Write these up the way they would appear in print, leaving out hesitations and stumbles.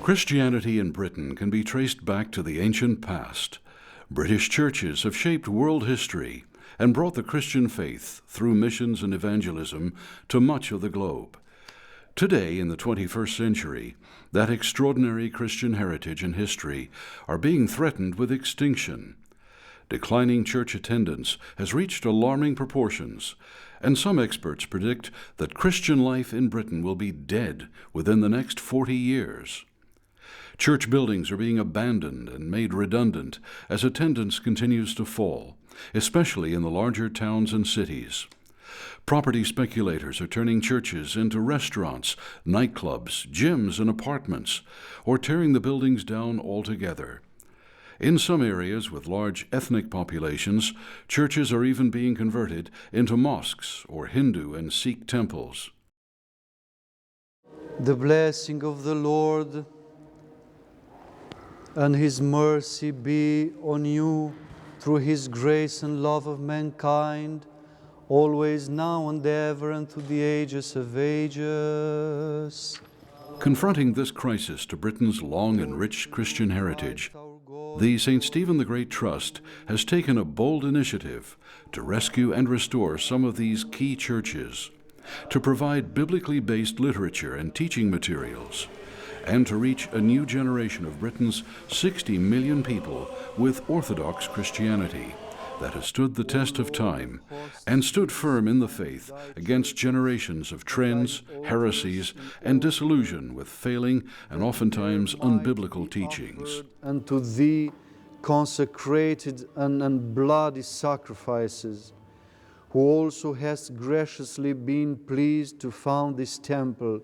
Christianity in Britain can be traced back to the ancient past. British churches have shaped world history and brought the Christian faith through missions and evangelism to much of the globe. Today, in the 21st century, that extraordinary Christian heritage and history are being threatened with extinction. Declining church attendance has reached alarming proportions, and some experts predict that Christian life in Britain will be dead within the next 40 years. Church buildings are being abandoned and made redundant as attendance continues to fall, especially in the larger towns and cities. Property speculators are turning churches into restaurants, nightclubs, gyms, and apartments, or tearing the buildings down altogether. In some areas with large ethnic populations, churches are even being converted into mosques or Hindu and Sikh temples. The blessing of the Lord and His mercy be on you through His grace and love of mankind, always, now and ever, and to the ages of ages. Confronting this crisis to Britain's long and rich Christian heritage, the St. Stephen the Great Trust has taken a bold initiative to rescue and restore some of these key churches, to provide biblically based literature and teaching materials, and to reach a new generation of Britain's 60 million people with Orthodox Christianity that has stood the test of time and stood firm in the faith against generations of trends, heresies, and disillusion with failing and oftentimes unbiblical teachings. And to Thee consecrated and bloody sacrifices, who also hast graciously been pleased to found this temple.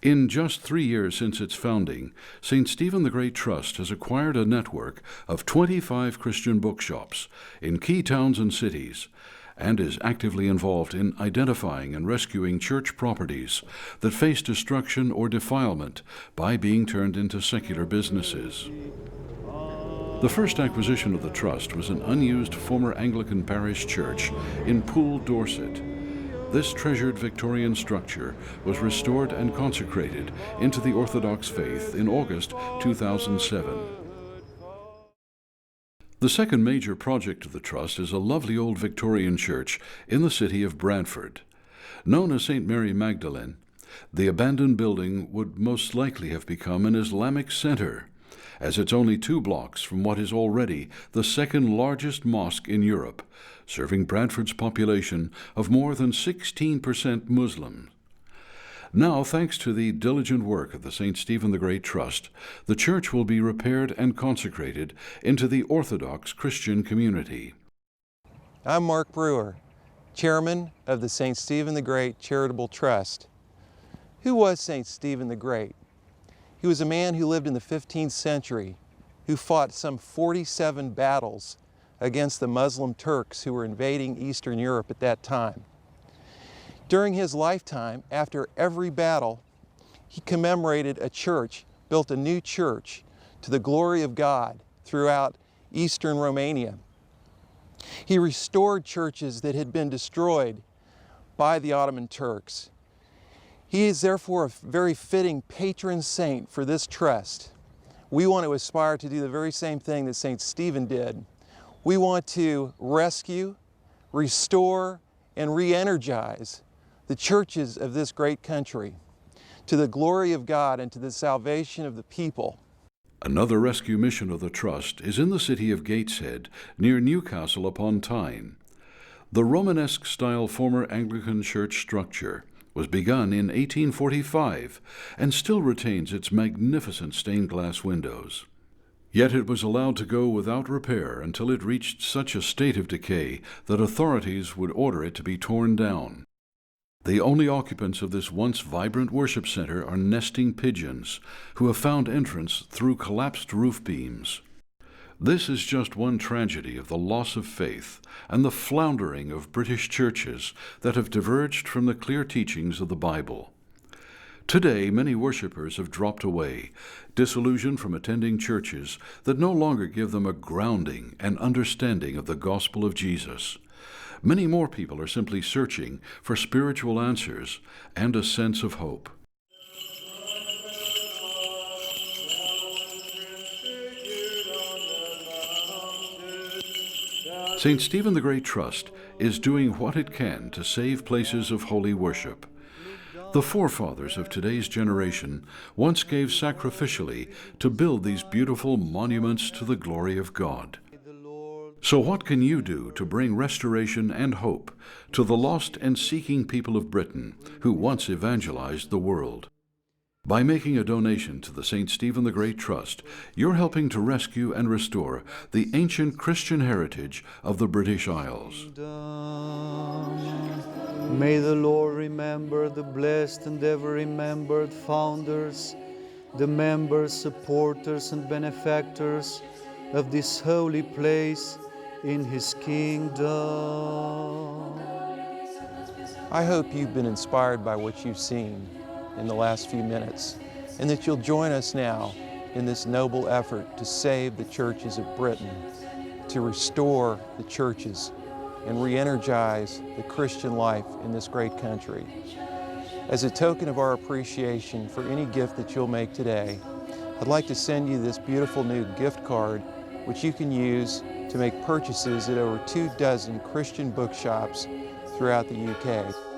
In just 3 years since its founding, St. Stephen the Great Trust has acquired a network of 25 Christian bookshops in key towns and cities, and is actively involved in identifying and rescuing church properties that face destruction or defilement by being turned into secular businesses. The first acquisition of the Trust was an unused former Anglican parish church in Poole, Dorset. This treasured Victorian structure was restored and consecrated into the Orthodox faith in August 2007. The second major project of the Trust is a lovely old Victorian church in the city of Bradford. Known as St. Mary Magdalene, the abandoned building would most likely have become an Islamic center, as it's only 2 blocks from what is already the second largest mosque in Europe, serving Bradford's population of more than 16% Muslim. Now, thanks to the diligent work of the St. Stephen the Great Trust, the church will be repaired and consecrated into the Orthodox Christian community. I'm Mark Brewer, chairman of the St. Stephen the Great Charitable Trust. Who was St. Stephen the Great? He was a man who lived in the 15th century, who fought some 47 battles against the Muslim Turks who were invading Eastern Europe at that time. During his lifetime, after every battle, he commemorated a church, built a new church to the glory of God throughout Eastern Romania. He restored churches that had been destroyed by the Ottoman Turks. He is therefore a very fitting patron saint for this trust. We want to aspire to do the very same thing that St. Stephen did. We want to rescue, restore, and re-energize the churches of this great country to the glory of God and to the salvation of the people. Another rescue mission of the Trust is in the city of Gateshead, near Newcastle upon Tyne. The Romanesque-style former Anglican church structure was begun in 1845 and still retains its magnificent stained glass windows. Yet it was allowed to go without repair until it reached such a state of decay that authorities would order it to be torn down. The only occupants of this once vibrant worship center are nesting pigeons, who have found entrance through collapsed roof beams. This is just one tragedy of the loss of faith and the floundering of British churches that have diverged from the clear teachings of the Bible. Today, many worshippers have dropped away, disillusioned from attending churches that no longer give them a grounding and understanding of the gospel of Jesus. Many more people are simply searching for spiritual answers and a sense of hope. St. Stephen the Great Trust is doing what it can to save places of holy worship. The forefathers of today's generation once gave sacrificially to build these beautiful monuments to the glory of God. So what can you do to bring restoration and hope to the lost and seeking people of Britain who once evangelized the world? By making a donation to the St. Stephen the Great Trust, you're helping to rescue and restore the ancient Christian heritage of the British Isles. May the Lord remember the blessed and ever remembered founders, the members, supporters, and benefactors of this holy place in His kingdom. I hope you've been inspired by what you've seen in the last few minutes, and that you'll join us now in this noble effort to save the churches of Britain, to restore the churches and re-energize the Christian life in this great country. As a token of our appreciation for any gift that you'll make today, I'd like to send you this beautiful new gift card, which you can use to make purchases at over 24 Christian bookshops throughout the UK.